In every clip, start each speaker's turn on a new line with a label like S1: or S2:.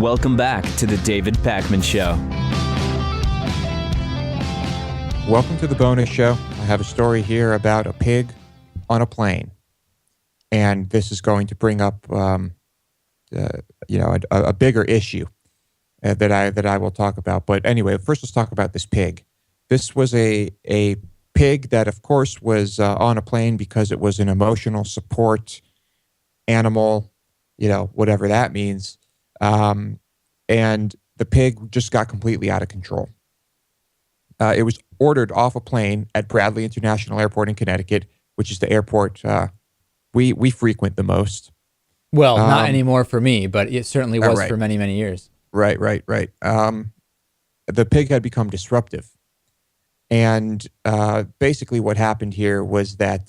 S1: Welcome back to the David Pakman Show.
S2: Welcome to the bonus show. I have a story here about a pig on a plane. And this is going to bring up, a bigger issue that I will talk about. But anyway, first let's talk about this pig. This was a pig that, of course, was on a plane because it was an emotional support animal, whatever that means. And the pig just got completely out of control. It was ordered off a plane at Bradley International Airport in Connecticut, which is the airport we frequent the most.
S3: Well, not anymore for me, but it certainly was
S2: right.
S3: for many, many years.
S2: Right. The pig had become disruptive. And basically what happened here was that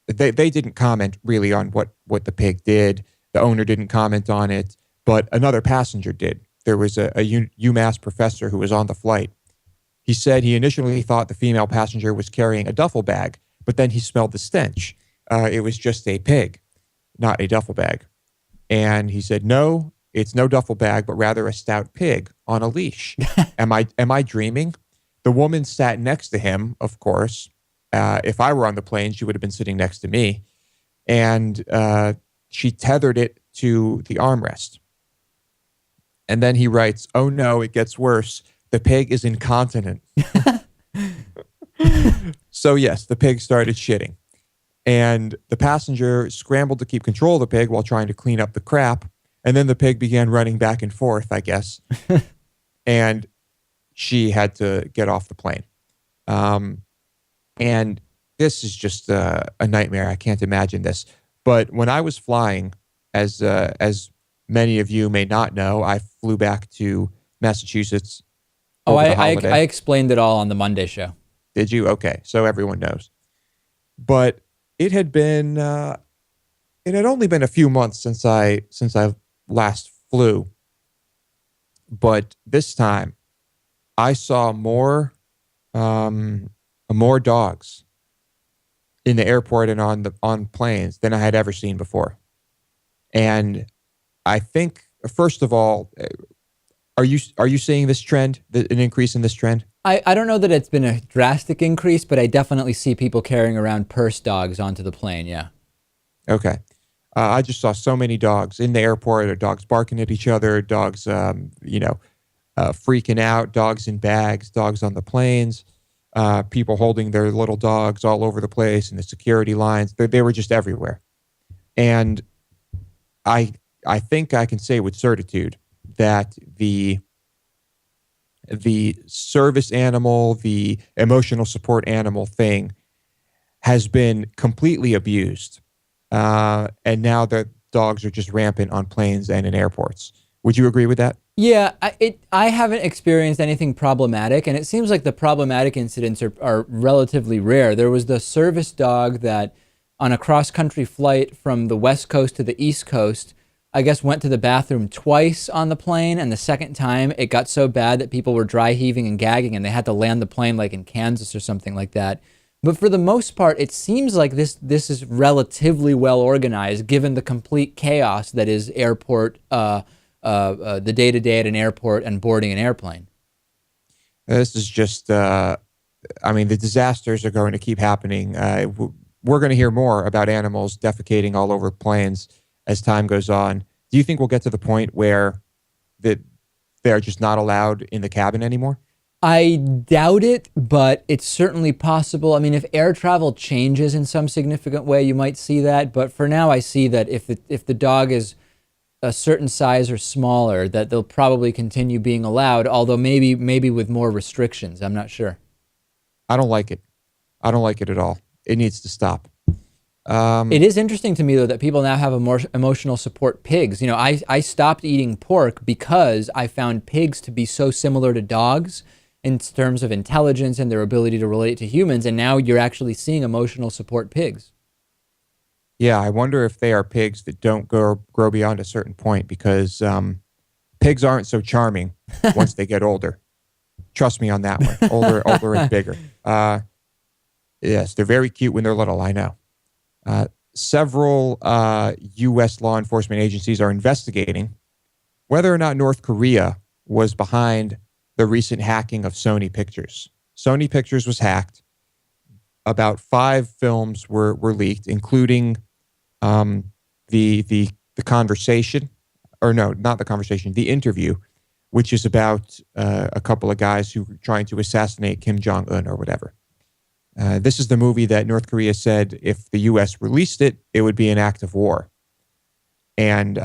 S2: they didn't comment really on what the pig did. The owner didn't comment on it, but another passenger did. There was a UMass professor who was on the flight. He said he initially thought the female passenger was carrying a duffel bag, but then he smelled the stench. It was just a pig, not a duffel bag. And he said, no, it's no duffel bag, but rather a stout pig on a leash. Am I dreaming? The woman sat next to him, of course. If I were on the plane, she would have been sitting next to me. And she tethered it to the armrest. And then he writes, oh no, it gets worse. The pig is incontinent. So yes, the pig started shitting. And the passenger scrambled to keep control of the pig while trying to clean up the crap. And then the pig began running back and forth, I guess. And she had to get off the plane. And this is just a nightmare. I can't imagine this. But when I was flying, as many of you may not know, I flew back to Massachusetts.
S3: I explained it all on the Monday show.
S2: Did you? Okay, so everyone knows. But it had only been a few months since I last flew. But this time, I saw more dogs in the airport and on planes than I had ever seen before. And I think, first of all, are you seeing this trend, an increase in this trend?
S3: I don't know that it's been a drastic increase, but I definitely see people carrying around purse dogs onto the plane, yeah.
S2: Okay. I just saw so many dogs in the airport, or dogs barking at each other, dogs, freaking out, dogs in bags, dogs on the planes, people holding their little dogs all over the place in the security lines. They were just everywhere. And I think I can say with certitude that the service animal, the emotional support animal thing has been completely abused. And now the dogs are just rampant on planes and in airports. Would you agree with that?
S3: Yeah, I haven't experienced anything problematic, and it seems like the problematic incidents are relatively rare. There was the service dog that on a cross-country flight from the West Coast to the East Coast, I guess went to the bathroom twice on the plane, and the second time it got so bad that people were dry heaving and gagging, and they had to land the plane like in Kansas or something like that. But for the most part, it seems like this is relatively well organized, given the complete chaos that is airport, the day-to-day at an airport and boarding an airplane.
S2: This is just, the disasters are going to keep happening. We're going to hear more about animals defecating all over planes as time goes on. Do you think we'll get to the point where they're just not allowed in the cabin anymore?
S3: I doubt it, but it's certainly possible. I mean, if air travel changes in some significant way, you might see that. But for now, I see that if the dog is a certain size or smaller, that they'll probably continue being allowed, although maybe with more restrictions. I'm not sure.
S2: I don't like it. I don't like it at all. It needs to stop.
S3: It is interesting to me, though, that people now have a more emotional support pigs. You know, I stopped eating pork because I found pigs to be so similar to dogs in terms of intelligence and their ability to relate to humans, and now you're actually seeing emotional support pigs.
S2: Yeah, I wonder if they are pigs that don't grow beyond a certain point, because pigs aren't so charming once they get older. Trust me on that one. Older and bigger. Yes, they're very cute when they're little, I know. Several U.S. law enforcement agencies are investigating whether or not North Korea was behind the recent hacking of Sony Pictures. Sony Pictures was hacked. About 5 films were leaked, including the conversation, or no, not the conversation, the interview, which is about a couple of guys who were trying to assassinate Kim Jong-un or whatever. This is the movie that North Korea said if the U.S. released it, it would be an act of war. And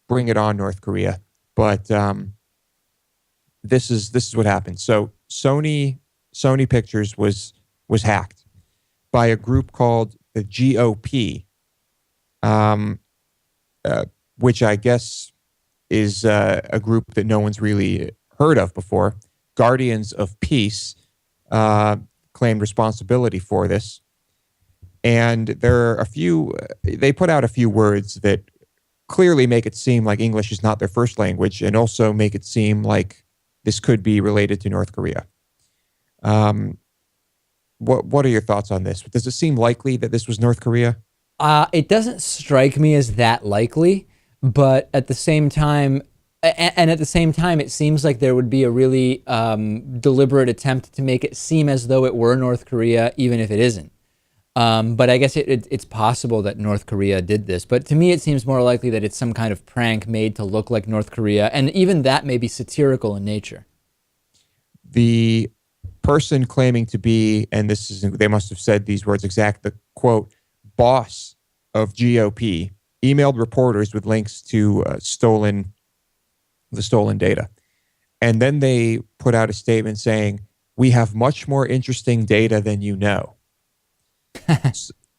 S2: bring it on, North Korea. But this is what happened. So Sony Pictures was hacked by a group called the GOP, which I guess is a group that no one's really heard of before. Guardians of Peace claimed responsibility for this. And there are they put out a few words that clearly make it seem like English is not their first language, and also make it seem like this could be related to North Korea. What are your thoughts on this? Does it seem likely that this was North Korea?
S3: It doesn't strike me as that likely, but at the same time, it seems like there would be a really deliberate attempt to make it seem as though it were North Korea, even if it isn't. But I guess it's possible that North Korea did this. But to me, it seems more likely that it's some kind of prank made to look like North Korea, and even that may be satirical in nature.
S2: The person claiming to be, and they must have said these words exact, the quote, boss of GOP, emailed reporters with links to the stolen data. And then they put out a statement saying, "We have much more interesting data than you know."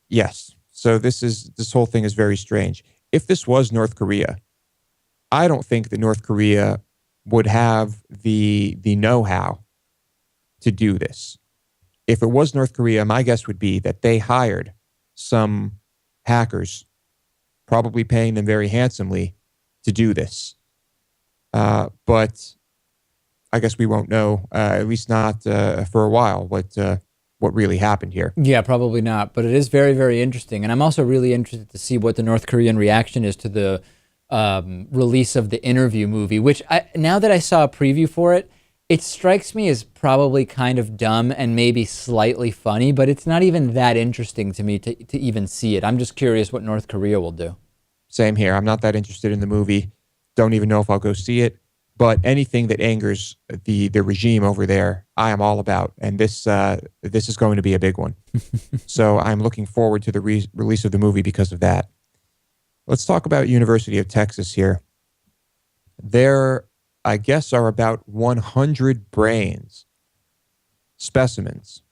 S2: Yes. So this whole thing is very strange. If this was North Korea, I don't think that North Korea would have the know-how to do this. If it was North Korea, my guess would be that they hired some hackers, probably paying them very handsomely to do this. But I guess we won't know, at least not for a while, what really happened here.
S3: Yeah, probably not. But it is very, very interesting. And I'm also really interested to see what the North Korean reaction is to the release of the Interview movie, which now that I saw a preview for it, it strikes me as probably kind of dumb and maybe slightly funny, but it's not even that interesting to me to even see it. I'm just curious what North Korea will do.
S2: Same here. I'm not that interested in the movie. Don't even know if I'll go see it. But anything that angers the regime over there, I am all about. And this is going to be a big one. So I'm looking forward to the release of the movie because of that. Let's talk about University of Texas here. There, I guess, are about 100 specimens,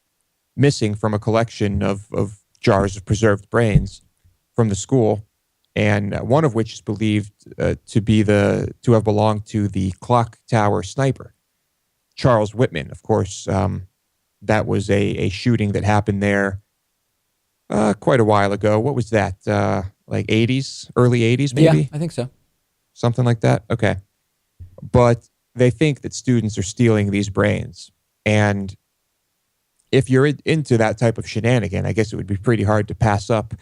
S2: missing from a collection of jars of preserved brains from the school, and one of which is believed to have belonged to the clock tower sniper, Charles Whitman. Of course, that was a shooting that happened there quite a while ago. What was that? Like 80s, early 80s, maybe?
S3: Yeah, I think so.
S2: Something like that? Okay. But they think that students are stealing these brains. And if you're into that type of shenanigan, I guess it would be pretty hard to pass up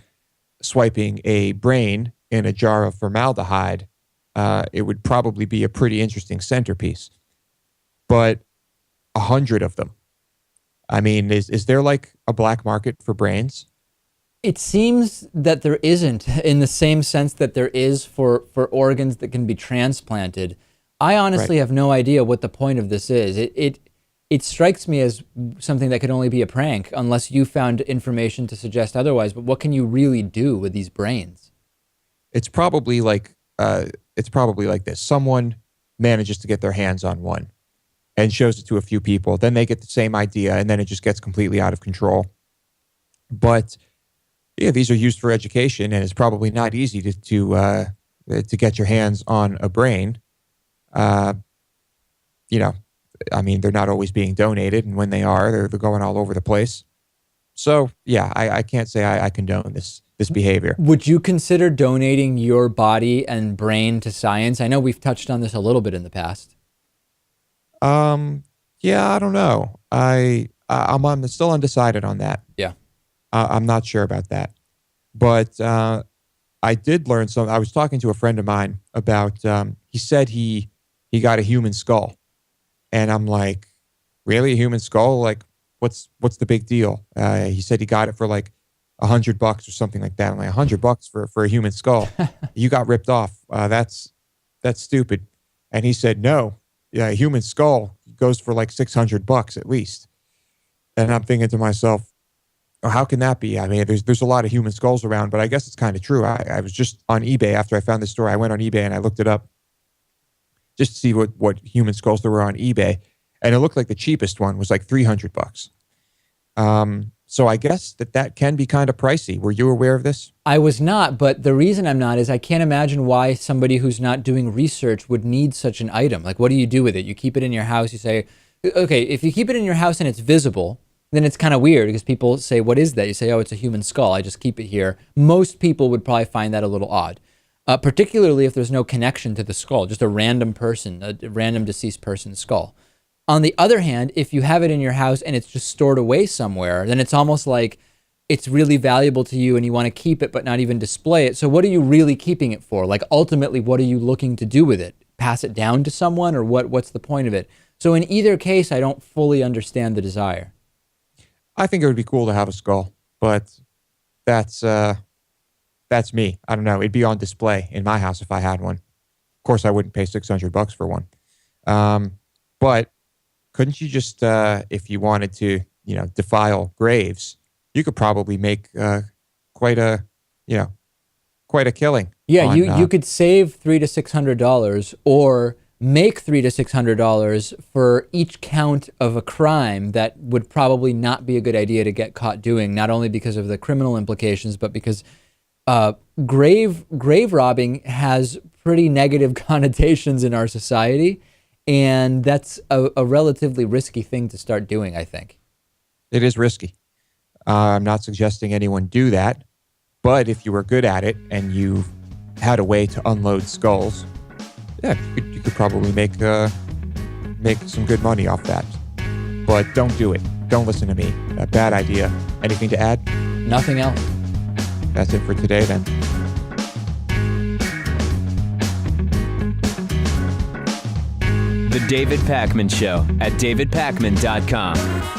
S2: swiping a brain in a jar of formaldehyde. It would probably be a pretty interesting centerpiece. But 100 of them. I mean, is there like a black market for brains?
S3: It seems that there isn't, in the same sense that there is for organs that can be transplanted. I honestly have no idea what the point of this is. It strikes me as something that could only be a prank unless you found information to suggest otherwise. But what can you really do with these brains?
S2: It's probably like this. Someone manages to get their hands on one and shows it to a few people. Then they get the same idea, and then it just gets completely out of control. But yeah, these are used for education, and it's probably not easy to get your hands on a brain. I mean, they're not always being donated, and when they are, they're going all over the place. So, yeah, I can't say I condone this behavior.
S3: Would you consider donating your body and brain to science? I know we've touched on this a little bit in the past.
S2: Yeah, I don't know. I'm still undecided on that.
S3: Yeah.
S2: I'm not sure about that. But I did learn something. I was talking to a friend of mine about he said he got a human skull. And I'm like, really? A human skull? Like, what's the big deal? He said he got it for like $100 or something like that. I'm like, $100 for a human skull? You got ripped off. That's stupid. And he said, no, a human skull goes for like $600 at least. And I'm thinking to myself, oh, how can that be? I mean, there's a lot of human skulls around, but I guess it's kind of true. I was just on eBay after I found this story. I went on eBay and I looked it up just to see what human skulls there were on eBay. And it looked like the cheapest one was like $300. So I guess that can be kind of pricey. Were you aware of this?
S3: I was not, but the reason I'm not is I can't imagine why somebody who's not doing research would need such an item. Like, what do you do with it? You keep it in your house. You say, okay, if you keep it in your house and it's visible, then it's kind of weird because people say, what is that? You say, oh, it's a human skull. I just keep it here. Most people would probably find that a little odd, particularly if there's no connection to the skull, just a random person, a random deceased person's skull. On the other hand, if you have it in your house and it's just stored away somewhere, then it's almost like it's really valuable to you and you want to keep it but not even display it. So what are you really keeping it for? Like, ultimately, what are you looking to do with it? Pass it down to someone, or what's the point of it? So in either case, I don't fully understand the desire.
S2: I think it would be cool to have a skull, but that's me. I don't know. It'd be on display in my house if I had one. Of course, I wouldn't pay $600 for one. But couldn't you just, if you wanted to, defile graves, you could probably make quite a killing.
S3: Yeah, you could save $300 to $600, or make $300 to $600 for each count of a crime that would probably not be a good idea to get caught doing, not only because of the criminal implications, but because grave robbing has pretty negative connotations in our society, and that's a relatively risky thing to start doing, I think.
S2: It is risky. I'm not suggesting anyone do that, but if you were good at it and you had a way to unload skulls, yeah, you could probably make some good money off that. But don't do it. Don't listen to me. A bad idea. Anything to add?
S3: Nothing else.
S2: That's it for today then.
S1: The David Pakman Show at davidpakman.com.